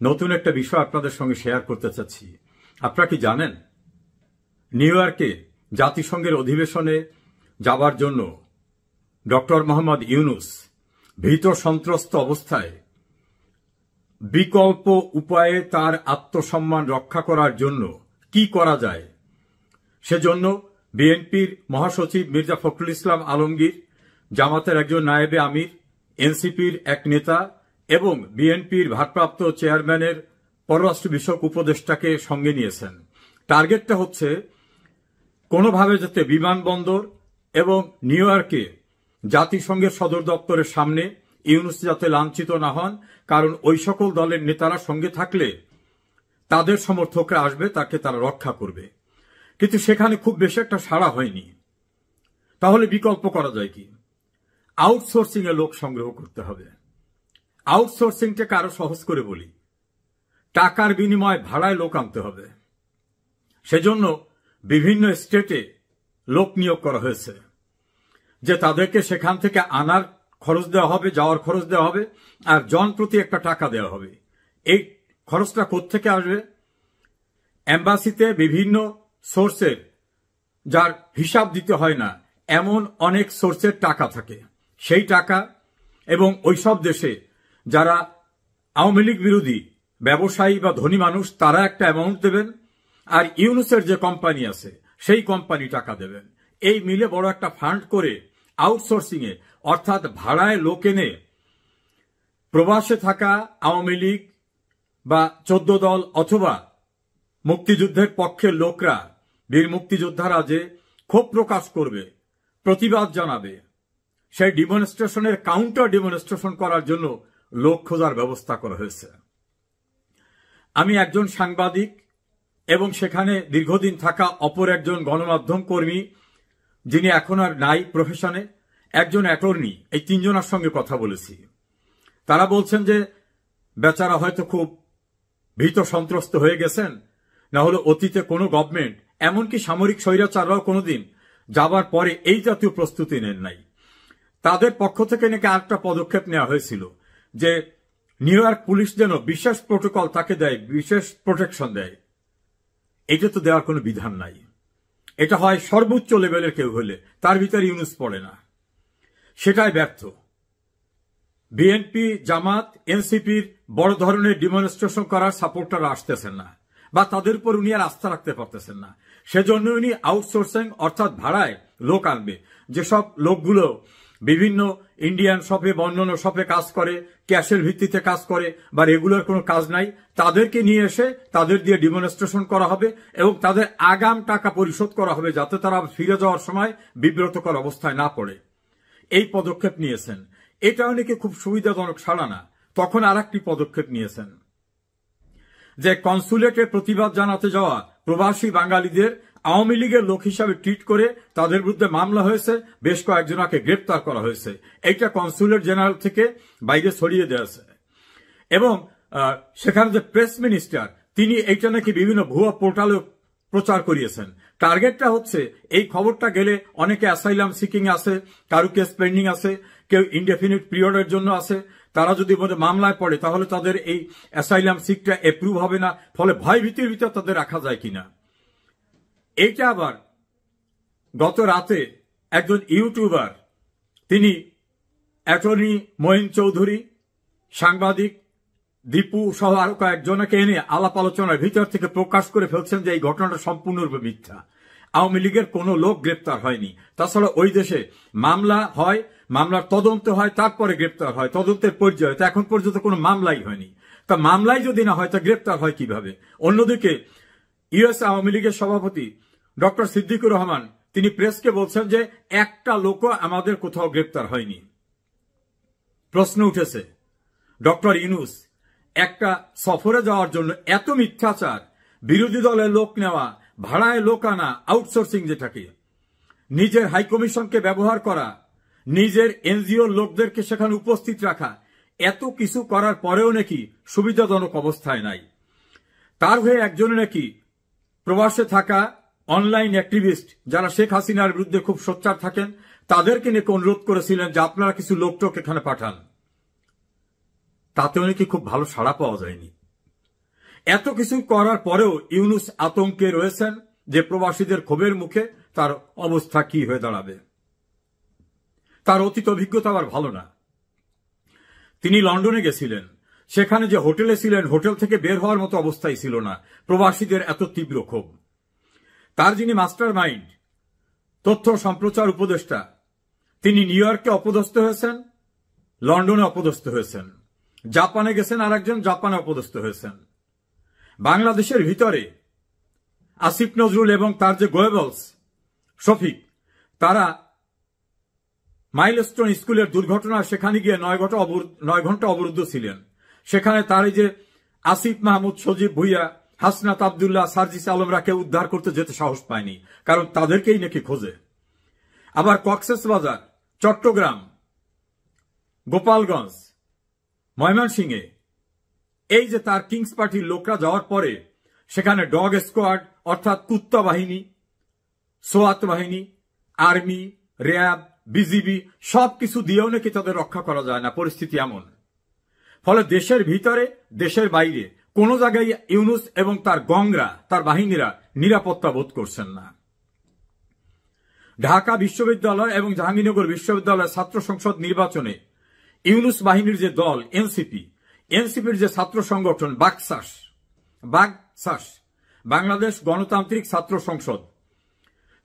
নতুন একটা বিষয় আপনাদের সঙ্গে শেয়ার করতে চাচ্ছি। আপনারা কি জানেন, নিউ ইয়র্কে জাতিসংঘের অধিবেশনে যাবার জন্য ডক্টর মোহাম্মদ ইউনূস ভীত সন্ত্রস্ত অবস্থায় বিকল্প উপায়ে তার আত্মসম্মান রক্ষা করার জন্য কি করা যায় সেজন্য বিএনপির মহাসচিব মির্জা ফখরুল ইসলাম আলমগীর, জামাতের একজন নায়েবে আমির, এনসিপির এক নেতা এবং বিএনপির ভারপ্রাপ্ত চেয়ারম্যানের পররাষ্ট্র বিষয়ক উপদেষ্টাকে সঙ্গে নিয়েছেন। টার্গেটটা হচ্ছে কোনোভাবে যাতে বিমানবন্দর এবং নিউ ইয়র্কে জাতিসংঘের সদর দপ্তরের সামনে ইউনূস যাতে লাঞ্ছিত না হন, কারণ ওই সকল দলের নেতারা সঙ্গে থাকলে তাদের সমর্থকরা আসবে, তাকে তারা রক্ষা করবে। কিন্তু সেখানে খুব বেশি একটা সাড়া হয়নি। তাহলে বিকল্প করা যায় কি? আউটসোর্সিং এ লোক সংগ্রহ করতে হবে। আউটসোর্সিংটাকে আরো সহজ করে বলি, টাকার বিনিময়ে ভাড়ায় লোক আনতে হবে। সেজন্য বিভিন্ন স্টেটে লোক নিয়োগ করা হয়েছে যে তাদেরকে সেখান থেকে আনার খরচ দেওয়া হবে, যাওয়ার খরচ দেওয়া হবে, আর জন প্রতি একটা টাকা দেওয়া হবে। এই খরচটা কোত্থেকে আসবে? এম্বাসিতে বিভিন্ন সোর্সের, যার হিসাব দিতে হয় না এমন অনেক সোর্সের টাকা থাকে। সেই টাকা এবং ওইসব দেশে যারা আওয়ামী লীগ বিরোধী ব্যবসায়ী বা ধনী মানুষ, তারা একটা অ্যামাউন্ট দেবেন, আর ইউনূসের যে কোম্পানি আছে সেই কোম্পানি টাকা দেবেন। এই মিলে বড় একটা ফান্ড করে আউটসোর্সিং এ, অর্থাৎ ভাড়ায় লোক এনে প্রবাসে থাকা আওয়ামী লীগ বা 14 দল অথবা মুক্তিযুদ্ধের পক্ষের লোকরা, বীর মুক্তিযোদ্ধারা যে ক্ষোভ প্রকাশ করবে, প্রতিবাদ জানাবে, সেই ডিমনস্ট্রেশনের কাউন্টার ডিমনস্ট্রেশন করার জন্য লোক খোঁজার ব্যবস্থা করা হয়েছে। আমি একজন সাংবাদিক এবং সেখানে দীর্ঘদিন থাকা অপর একজন গণমাধ্যম কর্মী, যিনি এখন আর নাই প্রফেশনে, একজন অ্যাটর্নি, এই তিনজনের সঙ্গে কথা বলেছি। তারা বলছেন যে বেচারা হয়তো খুব ভীত সন্ত্রস্ত হয়ে গেছেন, না হলে অতীতে কোনো গভর্নমেন্ট, এমনকি সামরিক স্বৈরাচাররাও কোনোদিন যাবার পরে এই জাতীয় প্রস্তুতি নেন নাই। তাদের পক্ষ থেকে নাকি আরেকটা পদক্ষেপ নেওয়া হয়েছিল যে নিউ ইয়র্ক পুলিশ যেন বিশেষ প্রোটোকল তাকে দেয়, বিশেষ প্রোটেকশন দেয়। এটা তো দেওয়ার কোনো বিধান নাই। এটা হয় সর্বোচ্চ লেভেলের কেউ হলে, তার ভিতরে ইউনূস পড়ে না। সেটাই ব্যর্থ। বিএনপি, জামাত, এনসিপির বড় ধরনের ডিমনস্ট্রেশন করার সাপোর্টাররা আসতেছেন না, বা তাদের উপর উনি আর আস্থা রাখতে পারতেছেন না। সেজন্য উনি আউটসোর্সিং অর্থাৎ ভাড়ায় লোক আনবে। যেসব লোকগুলো বিভিন্ন ইন্ডিয়ান শপে বা অন্যান্য শপে কাজ করে, ক্যাশের ভিত্তিতে কাজ করে বা রেগুলার কোনো কাজ নাই, তাদেরকে নিয়ে এসে তাদের দিয়ে ডিমনস্ট্রেশন করা হবে এবং তাদের আগাম টাকা পরিশোধ করা হবে, যাতে তারা ফিরে যাওয়ার সময় বিব্রতকর অবস্থায় না পড়ে। এই পদক্ষেপ নিয়েছেন। এটা অনেকে খুব সুবিধাজনক সাড়া না। তখন আর একটি পদক্ষেপ নিয়েছেন যে কনসুলেটে প্রতিবাদ জানাতে যাওয়া প্রবাসী বাঙালিদের আওয়ামী লীগের লোক হিসাবে ট্রিট করে তাদের বিরুদ্ধে মামলা হয়েছে, বেশ কয়েকজনকে গ্রেপ্তার করা হয়েছে। এইটা কনসুলেট জেনারেল থেকে বাইরে ছড়িয়ে দিয়েছে। এবং সেখানে যে প্রেস মিনিস্টার, তিনি এইটা নাকি বিভিন্ন ভুয়া পোর্টালে প্রচার করিয়েছেন। টার্গেটটা হচ্ছে এই খবরটা গেলে অনেকে অ্যাসাইলাম সিকিং আছে, কারো কেস পেন্ডিং আছে, কেউ ইনডেফিনিট পিরিয়ডের জন্য আছে। তারা যদি মামলায় পড়ে তাহলে তাদের এই অ্যাসাইলাম সিকটা অ্যাপ্রুভ হবে না, ফলে ভয় ভীতির ভিতর তাদের রাখা যায় কিনা। এইটা আবার গত রাতে একজন ইউটিউবার, তিনি অ্যাটর্নি মঈন চৌধুরী, সাংবাদিক দীপু সহ আরো কয়েকজনকে এনে আলাপ আলোচনার ভিতর থেকে প্রকাশ করে ফেলছেন যে এই ঘটনাটা সম্পূর্ণরূপে মিথ্যা। আওয়ামী লীগের কোনো লোক গ্রেপ্তার হয়নি। তাছাড়া ওই দেশে মামলা হয়, মামলার তদন্ত হয়, তারপরে গ্রেপ্তার হয়, তদন্তের পর্যায়ে। তো এখন পর্যন্ত কোনো মামলাই হয়নি। তা মামলাই যদি না হয় তা গ্রেপ্তার হয় কিভাবে? অন্যদিকে ইউএস আওয়ামী লীগের সভাপতি ডক্টর সিদ্দিকুর রহমান, তিনি প্রেসকে বলছেন যে একটা লোকও আমাদের কোথাও গ্রেপ্তার হয়নি। প্রশ্ন উঠেছে, ডক্টর ইউনূস একটা সফরে যাওয়ার জন্য এত মিথ্যাচার, বিরোধী দলের লোক নেওয়া, ভাড়ায় লোক আনা, আউটসোর্সিং যেটাকে, নিজের হাইকমিশনকে ব্যবহার করা, নিজের এনজিওর লোকদেরকে সেখানে উপস্থিত রাখা, এত কিছু করার পরেও নাকি সুবিধাজনক অবস্থায় নাই। তার হয়ে একজনে নাকি প্রবাসে থাকা অনলাইন অ্যাক্টিভিস্ট, যারা শেখ হাসিনার বিরুদ্ধে খুব সোচ্চার থাকেন, তাদেরকে নাকি অনুরোধ করেছিলেন যে আপনারা কিছু লোকটোক এখানে পাঠান। তাতেও নাকি খুব ভালো সাড়া পাওয়া যায়নি। এত কিছু করার পরেও ইউনূস আতঙ্কে রয়েছেন যে প্রবাসীদের ক্ষোভের মুখে তার অবস্থা কি হয়ে দাঁড়াবে। তার অতীত অভিজ্ঞতা আবার ভালো না। তিনি লন্ডনে গেছিলেন, সেখানে যে হোটেলে ছিলেন হোটেল থেকে বের হওয়ার মতো অবস্থাই ছিল না, প্রবাসীদের এত তীব্র ক্ষোভ। তার যিনি মাস্টার মাইন্ড, তথ্য সম্প্রচার উপদেষ্টা, তিনি নিউ ইয়র্কে অপদস্থ হয়েছেন, লন্ডনে অপদস্থ হয়েছেন, জাপানে গেছেন, আরেকজন জাপানে অপদস্থ হয়েছেন। বাংলাদেশের ভিতরে আসিফ নজরুল এবং তার যে গোয়েবলস শফিক, তারা মাইলস্টোন স্কুলের দুর্ঘটনা সেখানে গিয়ে 9 ঘন্টা অবরুদ্ধ ছিলেন। সেখানে তার এই যে আসিফ মাহমুদ, সজীব ভুইয়া, হাসনাত আবদুল্লাহ, সার্জিস আলমরাকে উদ্ধার করতে যেতে সাহস পায়নি, কারণ তাদেরকেই নাকি খোঁজে। আবার কক্সবাজার, চট্টগ্রাম, গোপালগঞ্জ, ময়মনসিংহে এই যে তার কিংস পার্টির লোকরা যাওয়ার পরে সেখানে ডগ স্কোয়াড অর্থাৎ কুত্তা বাহিনী, সোয়াত বাহিনী, আর্মি, র্যাব, বিজিবি সবকিছু দিয়েও নাকি তাদের রক্ষা করা যায় না, পরিস্থিতি এমন। ফলে দেশের ভিতরে দেশের বাইরে কোন জায়গায় ইউনূস এবং তার গংরা, তার বাহিনীরা নিরাপত্তা বোধ করছেন না। ঢাকা বিশ্ববিদ্যালয় এবং জাহাঙ্গীরনগর বিশ্ববিদ্যালয়ের ছাত্র সংসদ নির্বাচনে ইউনূস বাহিনীর যে দল এনসিপির যে ছাত্র সংগঠন বাকসাস, বাংলাদেশ গণতান্ত্রিক ছাত্র সংসদ,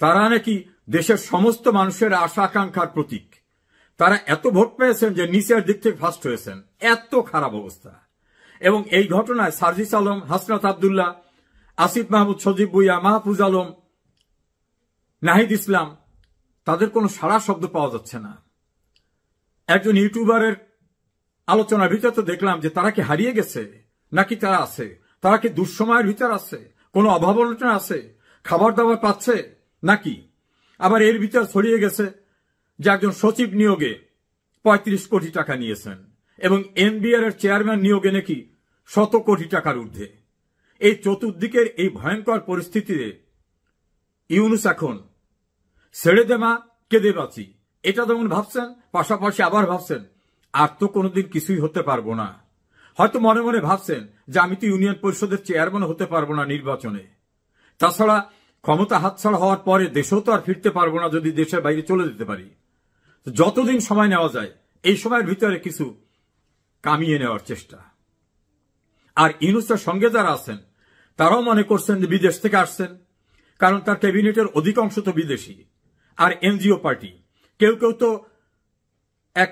তারা নাকি দেশের সমস্ত মানুষের আশা আকাঙ্ক্ষার প্রতীক। তারা এত ভোট পেয়েছেন যে নিচের দিক থেকে ফার্স্ট হয়েছেন, এত খারাপ অবস্থা। এবং এই ঘটনায় সার্জিস আলম, হাসনাত আবদুল্লাহ, আসিফ মাহমুদ, সজীব ভুইয়া, মাহফুজ আলম, নাহিদ ইসলাম, তাদের কোনো সাড়া শব্দ পাওয়া যাচ্ছে না। একজন ইউটিউবারের আলোচনার ভিতরে তো দেখলাম যে তারা কি হারিয়ে গেছে নাকি তারা আছে, তারা কি দুঃসময়ের ভিতর আছে, কোনো অভাব অনটন আছে, খাবার দাবার পাচ্ছে নাকি। আবার এর ভিতর ছড়িয়ে গেছে যে একজন সচিব নিয়োগে 35 কোটি টাকা নিয়েছেন এবং এনবিআর এর চেয়ারম্যান নিয়োগে নাকি 100 কোটি টাকার ঊর্ধ্বে। এই চতুর্দিকের এই ভয়ঙ্কর পরিস্থিতিতে ইউনূস এখন ছেড়ে দেমা কেঁদে বাঁচি এটা যেমন ভাবছেন, পাশাপাশি আবার ভাবছেন আর তো কোনোদিন কিছুই হতে পারবো না। হয়তো মনে মনে ভাবছেন যে আমি তো ইউনিয়ন পরিষদের চেয়ারম্যান হতে পারবো না নির্বাচনে, তাছাড়া ক্ষমতা হাতছাড়া হওয়ার পরে দেশেও তো আর ফিরতে পারবো না যদি দেশের বাইরে চলে যেতে পারি। যতদিন সময় নেওয়া যায় এই সময়ের ভিতরে কিছু কামিয়ে নেওয়ার চেষ্টা। আর ইউনূসের সঙ্গে যারা আছেন তারাও মনে করছেন যে বিদেশ থেকে আসছেন, কারণ তার ক্যাবিনেটের অধিকাংশ তো বিদেশি আর এনজিও পার্টি। কেউ কেউ তো এক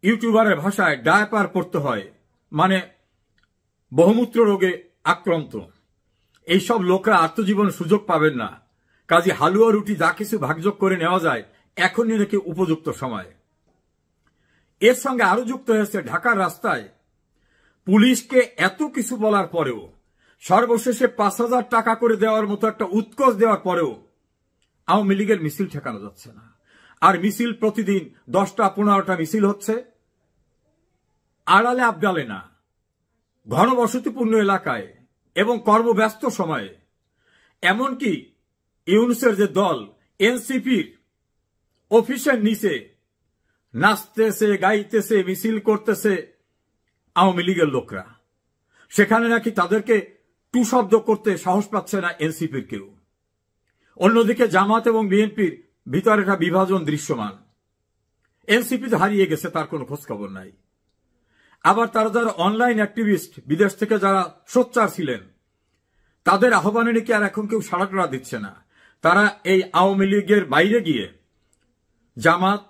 ইউটিউবারের ভাষায় ডায়াপার পড়তে হয়, মানে বহুমূত্র রোগে আক্রান্ত। এইসব লোকরা আত্মজীবন সুযোগ পাবেন না, কাজে হালুয়া রুটি যা কিছু ভাগযোগ করে নেওয়া যায় এখনই নাকি উপযুক্ত সময়। এর সঙ্গে আরো যুক্ত হয়েছে ঢাকার রাস্তায় পুলিশকে এত কিছু বলার পরেও, সর্বশেষে 5,000 টাকা করে দেওয়ার মতো একটা উৎকোচ দেওয়ার পরেও আওয়ামী লীগের মিছিল ঠেকানো যাচ্ছে না। আর মিছিল প্রতিদিন 10টা-15টা মিছিল হচ্ছে, আড়ালে আবডালে না, ঘনবসতিপূর্ণ এলাকায় এবং কর্মব্যস্ত সময়ে। এমনকি ইউনূসের যে দল এনসিপির অফিসের নিচে নাচতেছে, গাইতেছে, মিছিল করতেছে আওয়ামী লীগের লোকরা, সেখানে নাকি তাদেরকে টু শব্দ করতে সাহস পাচ্ছে না এনসিপির কেউ। অন্যদিকে জামাত এবং বিএনপির ভিতরে একটা বিভাজন দৃশ্যমান। এনসিপি তো হারিয়ে গেছে, তার কোনো খোঁজখবর নাই। আবার তারা যারা অনলাইন অ্যাক্টিভিস্ট, বিদেশ থেকে যারা সোচ্চার ছিলেন, তাদের আহ্বানে নাকি আর এখন কেউ সাড়া টাড়া দিচ্ছে না। তারা এই আওয়ামী লীগের বাইরে গিয়ে জামাত,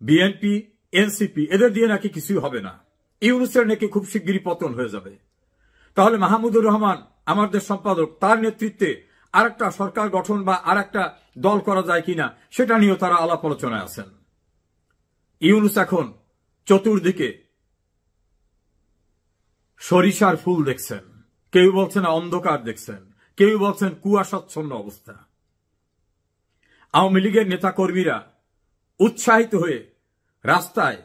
বিএনপি, এনসিপি এদের দিয়ে নাকি কিছুই হবে না, ইউনূসের নাকি খুব শিগগিরই পতন হয়ে যাবে। তাহলে মাহমুদুর রহমান আমাদের সম্পাদক, তার নেতৃত্বে আরেকটা সরকার গঠন বা আরেকটা দল করা যায় কিনা সেটা নিয়েও তারা আলাপ আলোচনায় আছেন। ইউনূস এখন চতুর্দিকে সরিষার ফুল দেখছেন, কেউ বলছেন অন্ধকার দেখছেন, কেউ বলছেন কুয়াশাচ্ছন্ন অবস্থা। আওয়ামী লীগের নেতাকর্মীরা উৎসাহিত হয়ে রাস্তায়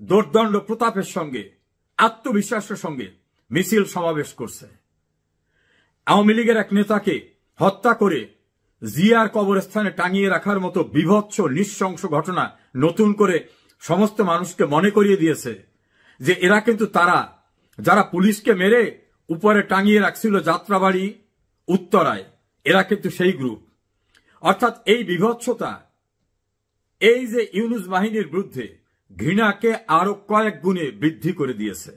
দোর্দণ্ড প্রতাপের সঙ্গে, আত্মবিশ্বাসের সঙ্গে মিছিল সমাবেশ করছে। আওয়ামী লীগের এক নেতাকে হত্যা করে জিয়ার কবরস্থানে টাঙিয়ে রাখার মতো বিভৎস নৃশংস ঘটনা নতুন করে সমস্ত মানুষকে মনে করিয়ে দিয়েছে যে এরা কিন্তু তারা যারা পুলিশকে মেরে উপরে টাঙিয়ে রাখছিল যাত্রাবাড়ি উত্তরায়, এরা কিন্তু সেই গ্রুপ। অর্থাৎ এই বিভৎসতা, এই যে ইউনূস বাহিনীর বিরুদ্ধে ঘৃণাকে আরো কয়েক গুণে বৃদ্ধি করে দিয়েছে।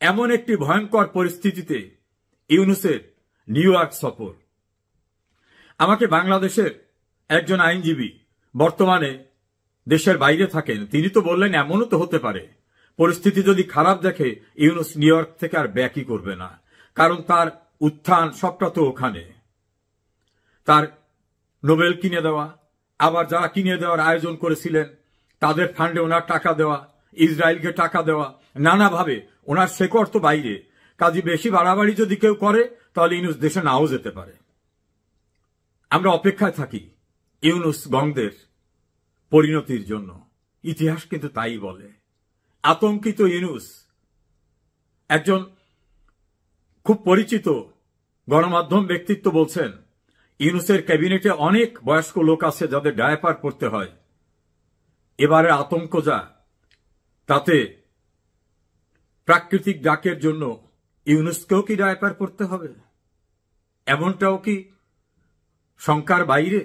এমন একটি ভয়ঙ্কর পরিস্থিতিতে ইউনূসের নিউ ইয়র্ক সফর। আমাকে বাংলাদেশের একজন আইনজীবী, বর্তমানে দেশের বাইরে থাকেন, তিনি তো বললেন এমনও তো হতে পারে পরিস্থিতি যদি খারাপ দেখে ইউনূস নিউ ইয়র্ক থেকে আর ব্যাকই করবে না, কারণ তার উত্থান সবটা তো ওখানে। তার নোবেল কিনে দেওয়া, আবার যারা কিনে দেওয়ার আয়োজন করেছিলেন তাদের ফান্ডে ওনার টাকা দেওয়া, ইসরায়েলকে টাকা দেওয়া, নানাভাবে ওনার শেকড় তো বাইরে। কাজে বেশি বাড়াবাড়ি যদি কেউ করে তাহলে ইউনূস দেশে নাও যেতে পারে। আমরা অপেক্ষায় থাকি ইউনূস গংদের পরিণতির জন্য। ইতিহাস কিন্তু তাই বলে। আতঙ্কিত ইউনূস। একজন খুব পরিচিত গণমাধ্যম ব্যক্তিত্ব বলছেন, ইউনূসের ক্যাবিনেটে অনেক বয়স্ক লোক আছে যাদের ডায়াপার পরতে হয়। এবারে আতঙ্ক যা, তাতে প্রাকৃতিক ডাকের জন্য ইউনূসকেও কি ডায়াপার পরতে হবে? এমনটাও কি শঙ্কার বাইরে?